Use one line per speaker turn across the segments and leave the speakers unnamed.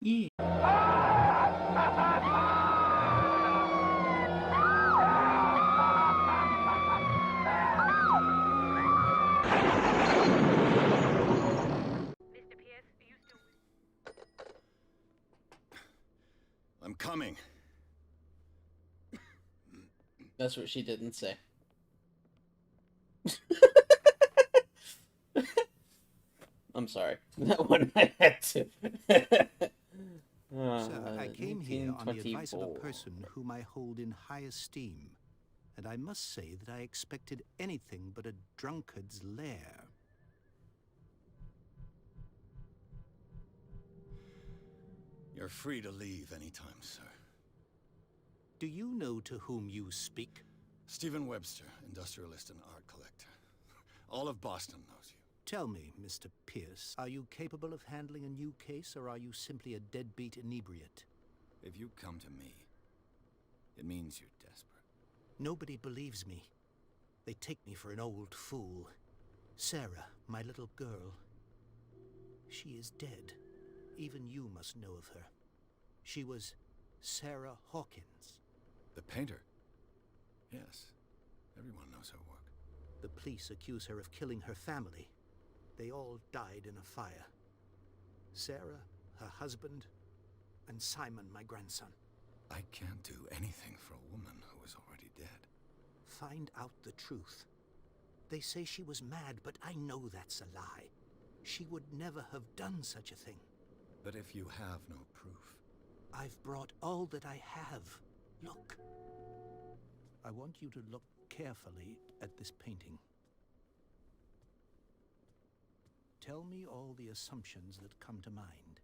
Yeah.
Mr. Pierce, are you still with...
I'm coming.
That's what she didn't say. I'm sorry. That one I had to.
Sir, I came here on the advice of a
1924.
person whom I hold in high esteem, and I must say that I expected anything but a drunkard's lair.
You're free to leave anytime, sir.
Do you know to whom you speak?
Stephen Webster, industrialist and art collector. All of Boston knows you.
Tell me, Mr. Pierce, are you capable of handling a new case, or are you simply a deadbeat inebriate?
If you come to me, it means you're desperate.
Nobody believes me. They take me for an old fool. Sarah, my little girl, she is dead. Even you must know of her. She was Sarah Hawkins.
The painter? Yes. Everyone knows her work.
The police accuse her of killing her family. They all died in a fire. Sarah, her husband, and Simon, my grandson.
I can't do anything for a woman who is already dead.
Find out the truth. They say she was mad, but I know that's a lie. She would never have done such a thing.
But if you have no proof...
I've brought all that I have. Look. I want you to look carefully at this painting. Tell me all the assumptions that come to mind.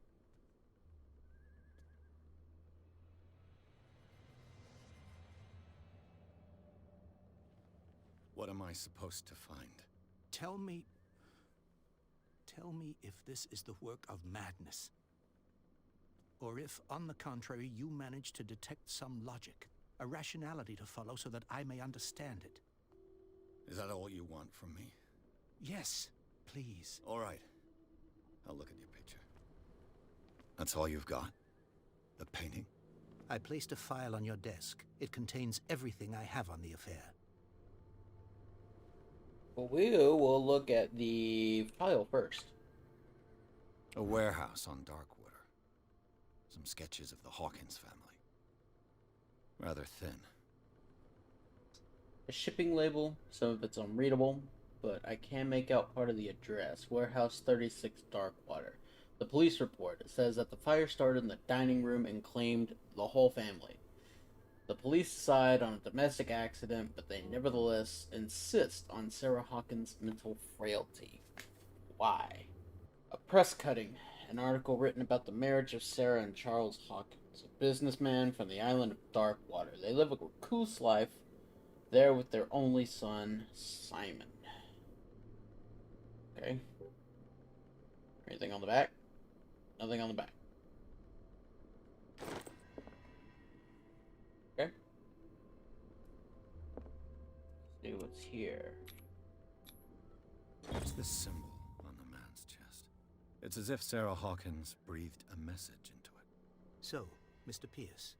What am I supposed to find?
Tell me if this is the work of madness. Or if, on the contrary, you manage to detect some logic, a rationality to follow so that I may understand it.
Is that all you want from me?
Yes, please.
All right. I'll look at your picture. That's all you've got? The painting?
I placed a file on your desk. It contains everything I have on the affair.
Well, we will look at the file first.
A warehouse on Darkwater. Some sketches of the Hawkins family. Rather thin.
A shipping label, some of it's unreadable, but I can make out part of the address. Warehouse 36 Darkwater. The police report, it says that the fire started in the dining room and claimed the whole family. The police decide on a domestic accident, but they nevertheless insist on Sarah Hawkins' mental frailty. Why? A press cutting, an article written about the marriage of Sarah and Charles Hawkins, a businessman from the island of Darkwater. They live a recluse life there with their only son, Simon. Okay. Anything on the back? Nothing on the back. Okay. See what's here.
What's this symbol on the man's chest? It's as if Sarah Hawkins breathed a message into it.
So, Mr. Pierce,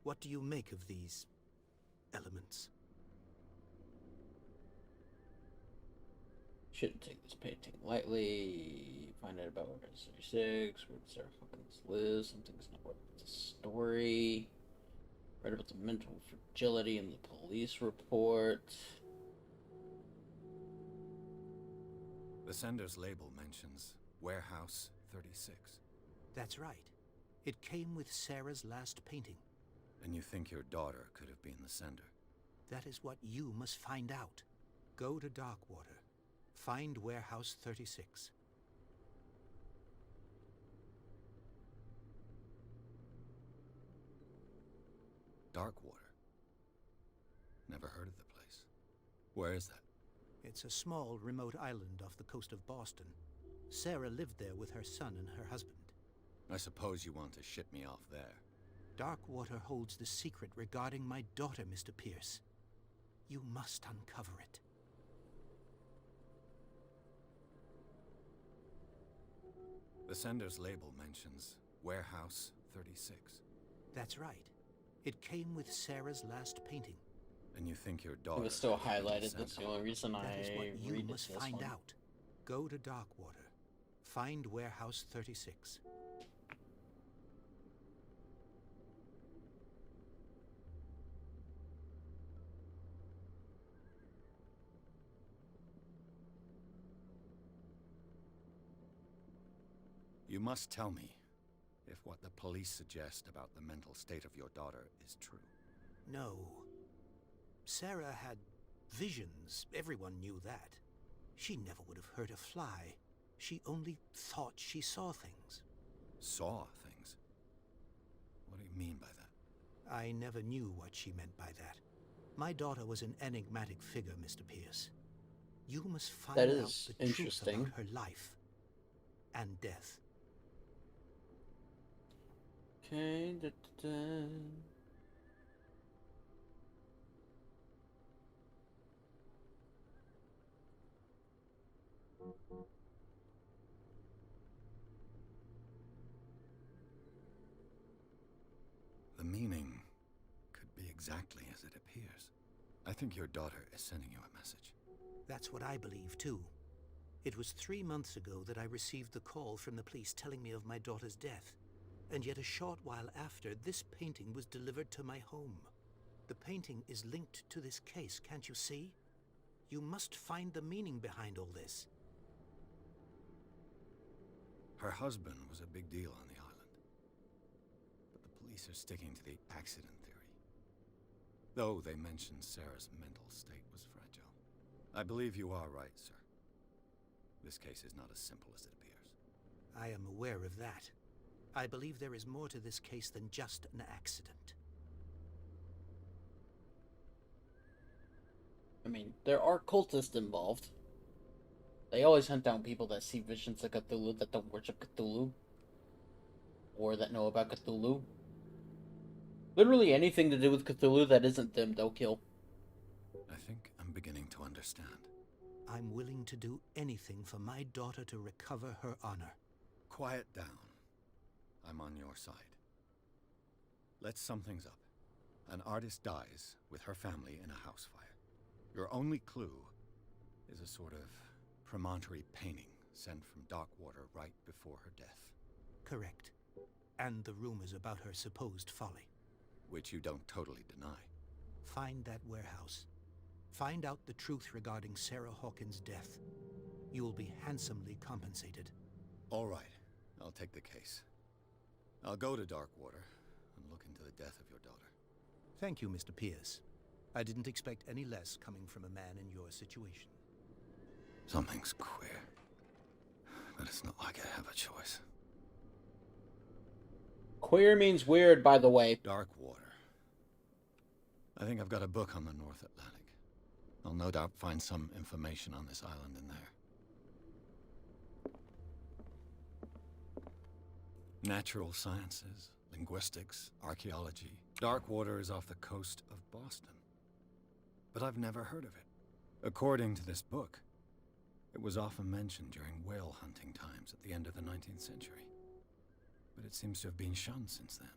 what do you make of these elements?
Shouldn't take this painting lightly. Find out about Order 36, where Sarah Hawkins lives. Something's not right with the story. Read about the mental fragility in the police report.
The sender's label mentions Warehouse 36.
That's right. It came with Sarah's last painting.
And you think your daughter could have been the sender?
That is what you must find out. Go to Darkwater. Find Warehouse 36.
Darkwater. Never heard of the place. Where is that?
It's a small, remote island off the coast of Boston. Sarah lived there with her son and her husband.
I suppose you want to ship me off there.
Darkwater holds the secret regarding my daughter, Mr. Pierce. You must uncover it.
The sender's label mentions Warehouse 36.
That's right. It came with Sarah's last painting.
And you think your
It
daughter...
was still
has been
highlighted. That's
sent?
the only reason
That is what
I
you
read
must
this
find
one.
out. Go to Darkwater. Find Warehouse 36.
You must tell me if what the police suggest about the mental state of your daughter is true.
No. Sarah had visions. Everyone knew that. She never would have hurt a fly. She only thought she saw things.
Saw things? What do you mean by that?
I never knew what she meant by that. My daughter was an enigmatic figure, Mr. Pierce. You must find
That
out
is
the truth
interesting.
about her life and death.
Okay.
The meaning could be exactly as it appears. I think your daughter is sending you a message.
That's what I believe, too. It was 3 months ago that I received the call from the police telling me of my daughter's death. And yet a short while after, this painting was delivered to my home. The painting is linked to this case, can't you see? You must find the meaning behind all this.
Her husband was a big deal on the island. But the police are sticking to the accident theory. Though they mentioned Sarah's mental state was fragile. I believe you are right, sir. This case is not as simple as it appears.
I am aware of that. I believe there is more to this case than just an accident.
I mean, there are cultists involved. They always hunt down people that see visions of Cthulhu that don't worship Cthulhu. Or that know about Cthulhu. Literally anything to do with Cthulhu that isn't them, they'll kill.
I think I'm beginning to understand.
I'm willing to do anything for my daughter to recover her honor.
Quiet down. I'm on your side. Let's sum things up. An artist dies with her family in a house fire. Your only clue is a sort of promontory painting sent from Darkwater right before her death.
Correct. And the rumors about her supposed folly.
Which you don't totally deny.
Find that warehouse. Find out the truth regarding Sarah Hawkins' death. You will be handsomely compensated.
All right. I'll take the case. I'll go to Darkwater and look into the death of your daughter.
Thank you, Mr. Pierce. I didn't expect any less coming from a man in your situation.
Something's queer. But it's not like I have a choice.
Queer means weird, by the way.
Darkwater. I think I've got a book on the North Atlantic. I'll no doubt find some information on this island in there. Natural sciences, linguistics, archaeology. Darkwater is off the coast of Boston. But I've never heard of it. According to this book, it was often mentioned during whale hunting times at the end of the 19th century. But it seems to have been shunned since then.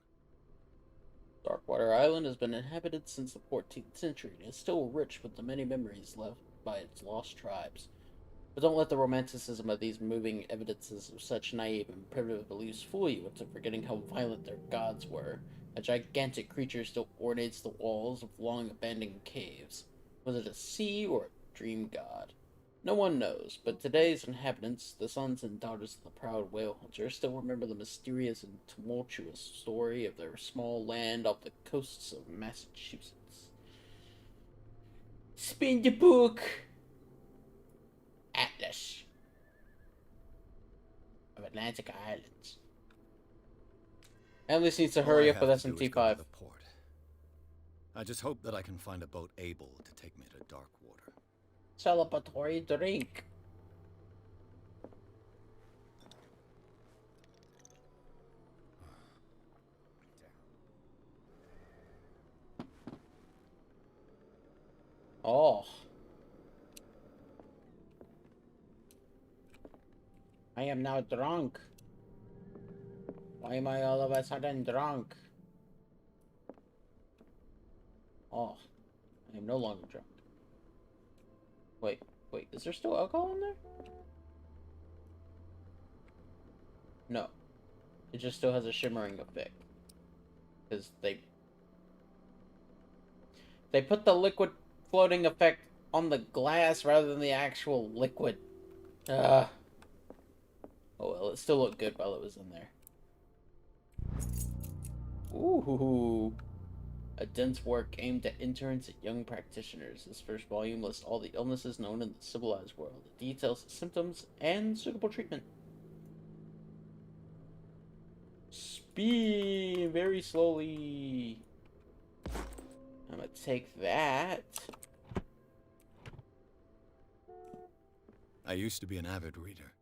Darkwater Island has been inhabited since the 14th century and is still rich with the many memories left by its lost tribes. But don't let the romanticism of these moving evidences of such naive and primitive beliefs fool you into forgetting how violent their gods were. A gigantic creature still ornates the walls of long-abandoned caves. Was it a sea or a dream god? No one knows, but today's inhabitants, the sons and daughters of the proud whale hunter, still remember the mysterious and tumultuous story of their small land off the coasts of Massachusetts. Spin the book! Atlas of Atlantic Islands. Atlas needs to hurry up with
All I have to do is go to
SMT5.
the port. I just hope that I can find a boat able to take me to Darkwater.
Celebratory drink. Oh. I am now drunk. Why am I all of a sudden drunk? Oh, I am no longer drunk. Wait, is there still alcohol in there? No. It just still has a shimmering effect. Because they put the liquid floating effect on the glass rather than the actual liquid. Oh well, it still looked good while it was in there. Ooh. A dense work aimed at interns and young practitioners. This first volume lists all the illnesses known in the civilized world. It details the symptoms and suitable treatment. Speed very slowly. I'm gonna take that.
I used to be an avid reader.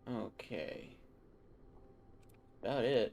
Okay. About it.